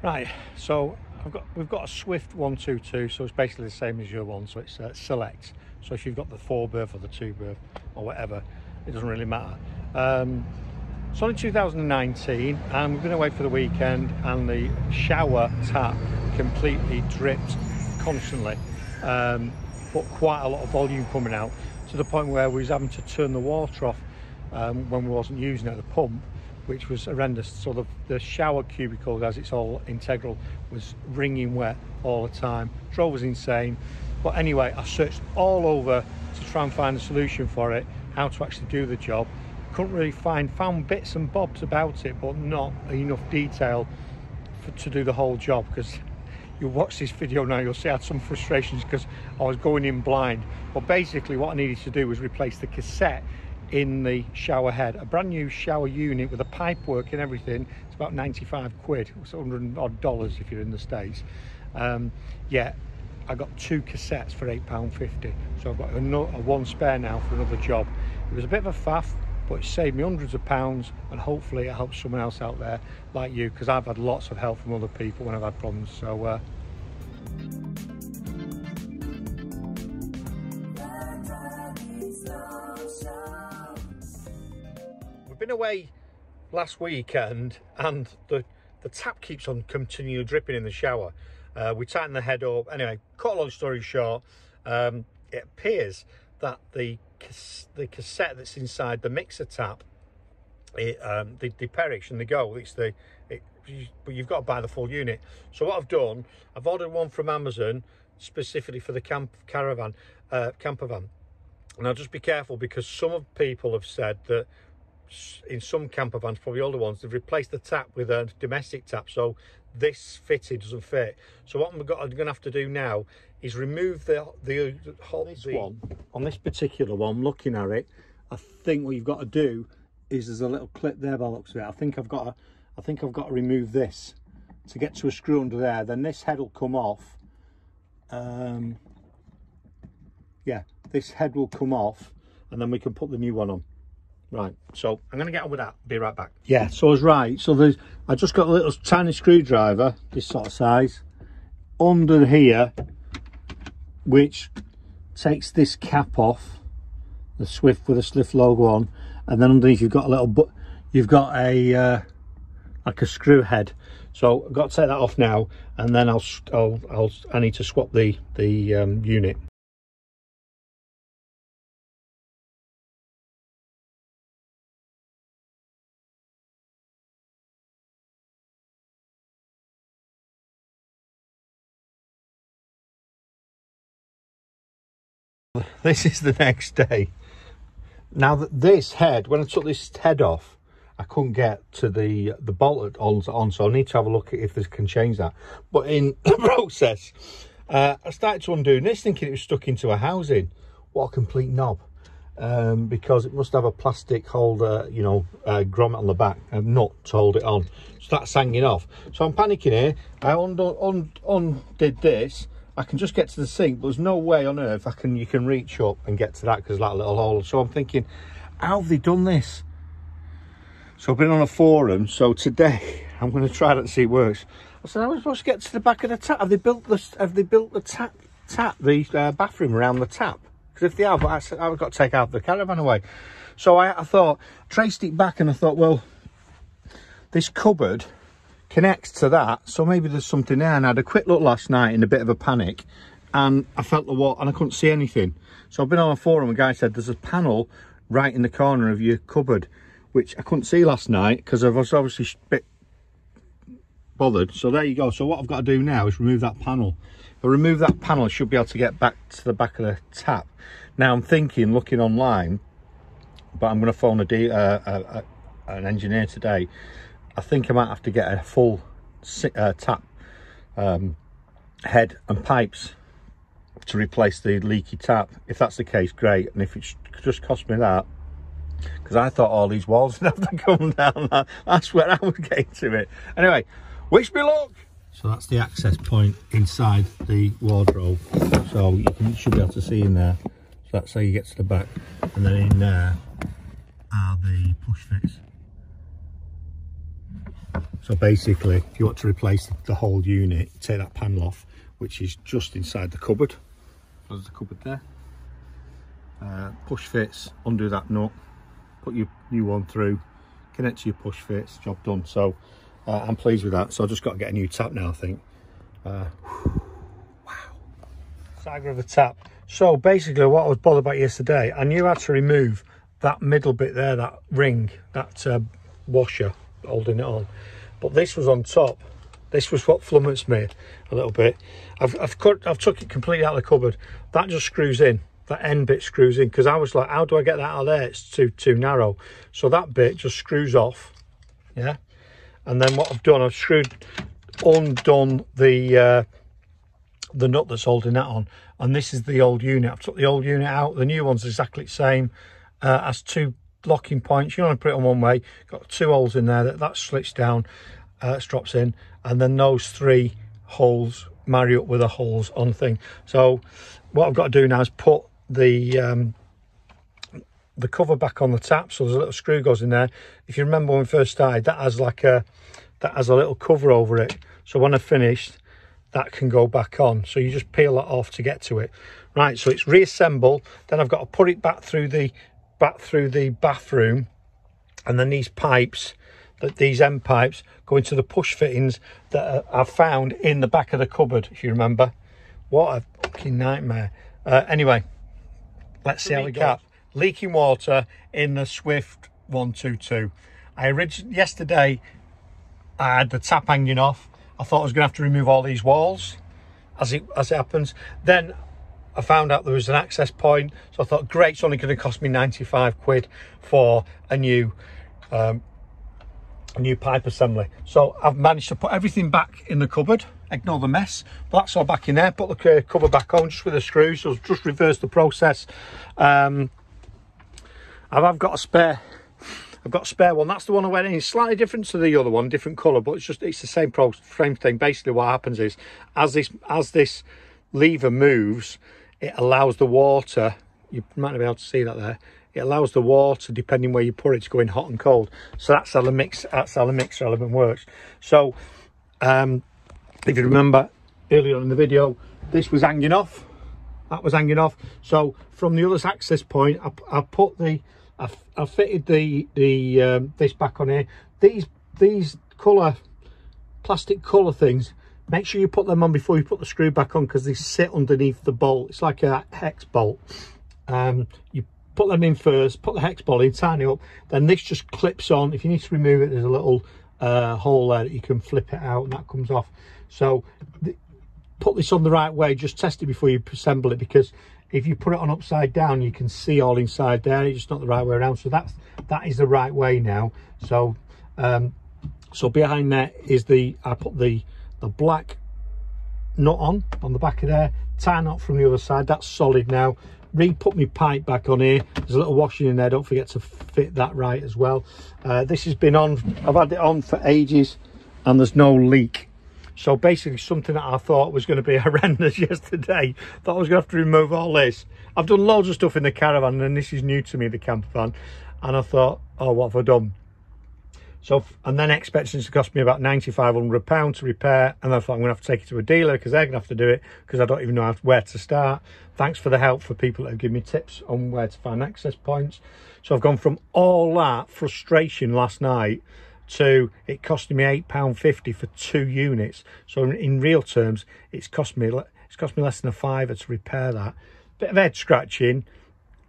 Right, so we've got a Swift 122, so it's basically the same as your one, so it's select. So if you've got the 4 berth or the 2 berth or whatever, it doesn't really matter. It's only 2019 and we've been away for the weekend, and the shower tap completely dripped constantly, but quite a lot of volume coming out, to the point where we was having to turn the water off when we wasn't using it at the pump, which was horrendous. So the shower cubicle, as it's all integral, was wringing wet all the time. Drove us insane. But anyway, I searched all over to try and find a solution for it, how to actually do the job. Couldn't really found bits and bobs about it, but not enough detail to do the whole job. Because you'll watch this video now, you'll see I had some frustrations because I was going in blind. But basically what I needed to do was replace the cassette in the shower head. A brand new shower unit with a pipe work and everything. It's about 95 quid. It's $100 odd if you're in the States. Yeah, I got 2 cassettes for £8.50. So I've got a one spare now for another job. It was a bit of a faff, but it saved me hundreds of pounds, and hopefully it helps someone else out there like you, because I've had lots of help from other people when I've had problems. So we've been away last weekend, and the tap keeps on continually dripping in the shower. We tightened the head up. Anyway, cut a long story short, it appears that the cassette that's inside the mixer tap, the perish and the go, but you've got to buy the full unit. So what I've done, I've ordered one from Amazon specifically for the camper van. Now just be careful, because some people have said that in some camper vans, probably older ones, they've replaced the tap with a domestic tap, so this fitted doesn't fit. So what I'm going to have to do now is remove this one. On this particular one, looking at it, I think what you've got to do is, there's a little clip there by the looks of it. I think I've got to remove this to get to a screw under there. Then this head will come off. Yeah, this head will come off, and then we can put the new one on. Right, so I'm going to get on with that. Be right back. Yeah, so I was right. So I just got a little tiny screwdriver, this sort of size, under here, which takes this cap off, the Swift with a Swift logo on, and then underneath you've got a little, a like a screw head. So I've got to take that off now, and then I need to swap the unit. This is the next day. Now that this head, when I took this head off, I couldn't get to the bolt on, so I need to have a look at if this can change that. But in the process, I started to undo this, thinking it was stuck into a housing. What a complete knob. Because it must have a plastic holder, you know, grommet on the back, a nut to hold it on. So that's hanging off. So I'm panicking here. I undid this. I can just get to the sink, but there's no way on earth you can reach up and get to that, because that little hole. So I'm thinking, how have they done this? So I've been on a forum. So today I'm going to try that and see if it works. I said, how am I supposed to get to the back of the tap? Have they built the tap, bathroom around the tap? Because if they have, I've got to take out the caravan away. So I thought, traced it back, and I thought, well, this cupboard connects to that, so maybe there's something there. And I had a quick look last night in a bit of a panic, and I felt the wall and I couldn't see anything. So I've been on a forum, a guy said there's a panel right in the corner of your cupboard, which I couldn't see last night because I was obviously a bit bothered. So there you go. So what I've got to do now is remove that panel. If I remove that panel, I should be able to get back to the back of the tap. Now I'm thinking, looking online, but I'm going to phone an engineer today. I think I might have to get a full tap head and pipes to replace the leaky tap. If that's the case, great. And if it just cost me that, because I thought all these walls would have to come down, that's where I was getting to it. Anyway, wish me luck. So that's the access point inside the wardrobe. So you should be able to see in there. So that's how you get to the back. And then in there are the push fits. So basically, if you want to replace the whole unit, take that panel off, which is just inside the cupboard. There's the cupboard there. Push fits, undo that nut, put your new one through, connect to your push fits, job done. So I'm pleased with that. So I've just got to get a new tap now, I think. Wow. Saga of the tap. So basically what I was bothered about yesterday, I knew how to remove that middle bit there, that ring, that washer holding it on. But this was on top. This was what flummoxed me a little bit. I've took it completely out of the cupboard. That just screws in. That end bit screws in, because I was like, how do I get that out of there? It's too narrow. So that bit just screws off. Yeah. And then what I've done, I've undone the nut that's holding that on. And this is the old unit. I've took the old unit out. The new one's exactly the same. Has two locking points. You only put it on one way. Got two holes in there. That slits down, drops in, and then those three holes marry up with the holes on the thing. So what I've got to do now is put the cover back on the tap. So there's a little screw goes in there. If you remember when we first started, that has a little cover over it. So when I've finished, that can go back on. So you just peel that off to get to it. Right, so it's reassembled. Then I've got to put it back through the bathroom, and then these pipes, these end pipes, go into the push fittings that I found in the back of the cupboard, if you remember. What a fucking nightmare. Anyway, let's see how we go. Leaking water in the Swift 122. Yesterday I had the tap hanging off. I thought I was going to have to remove all these walls as it happens. Then I found out there was an access point, so I thought, great, it's only going to cost me 95 quid for a new pipe assembly. So I've managed to put everything back in the cupboard. Ignore the mess, but that's all back in there. Put the cover back on just with a screw, so just reverse the process. I've got a spare. I've got a spare one. That's the one I went in. It's slightly different to the other one, different colour, but it's the same frame thing. Basically, what happens is, as this lever moves, it allows the water. You might not be able to see that there. It allows the water, depending where you put it, to go in hot and cold. So that's how the mixer element works. So if you remember earlier on in the video, this was hanging off. That was hanging off. So from the other access point, I fitted this back on here. These plastic colour things, make sure you put them on before you put the screw back on, because they sit underneath the bolt. It's like a hex bolt. You put them in first, put the hex bolt in, tighten it up, then this just clips on. If you need to remove it, there's a little hole there that you can flip it out and that comes off. So put this on the right way, just test it before you assemble it, because if you put it on upside down, you can see all inside there. It's just not the right way around. So that is the right way now. So so behind there is I put the black nut on the back of there, tie knot from the other side. That's solid now. Put my pipe back on here. There's a little washing in there, don't forget to fit that right as well. This has been on, I've had it on for ages, and there's no leak. So basically, something that I thought was going to be horrendous yesterday, thought I was going to have to remove all this. I've done loads of stuff in the caravan, and this is new to me, the camper van, and I thought, oh, what have I done? So, and then expecting to cost me about £9,500 to repair, and I thought I'm going to have to take it to a dealer, because they're going to have to do it, because I don't even know where to start. Thanks for the help for people that have given me tips on where to find access points. So I've gone from all that frustration last night to it costing me £8.50 for 2 units. So in real terms, it's cost me less than a fiver to repair that. Bit of head scratching,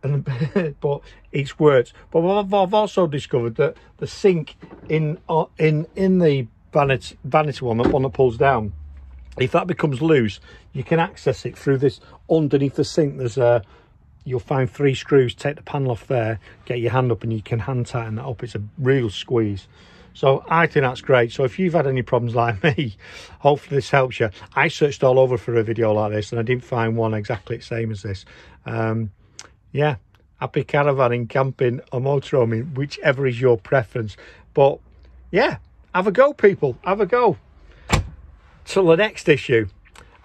but it's worked. But I've also discovered that the sink in the vanity one that pulls down, if that becomes loose, you can access it through this underneath the sink. There's you'll find 3 screws. Take the panel off there, get your hand up, and you can hand tighten that up. It's a real squeeze. So I think that's great. So if you've had any problems like me, hopefully this helps you. I searched all over for a video like this, and I didn't find one exactly the same as this. Yeah, happy caravanning, camping or motorhoming, whichever is your preference. But yeah, have a go, people, have a go. Till the next issue,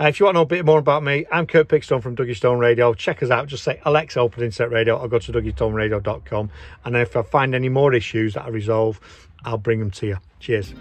If you want to know a bit more about me, I'm Kurt Pigstone from Duggystone Radio. Check us out. Just say Alexa open internet radio, or go to duggystoneradio.com. And if I find any more issues that I resolve, I'll bring them to you. Cheers.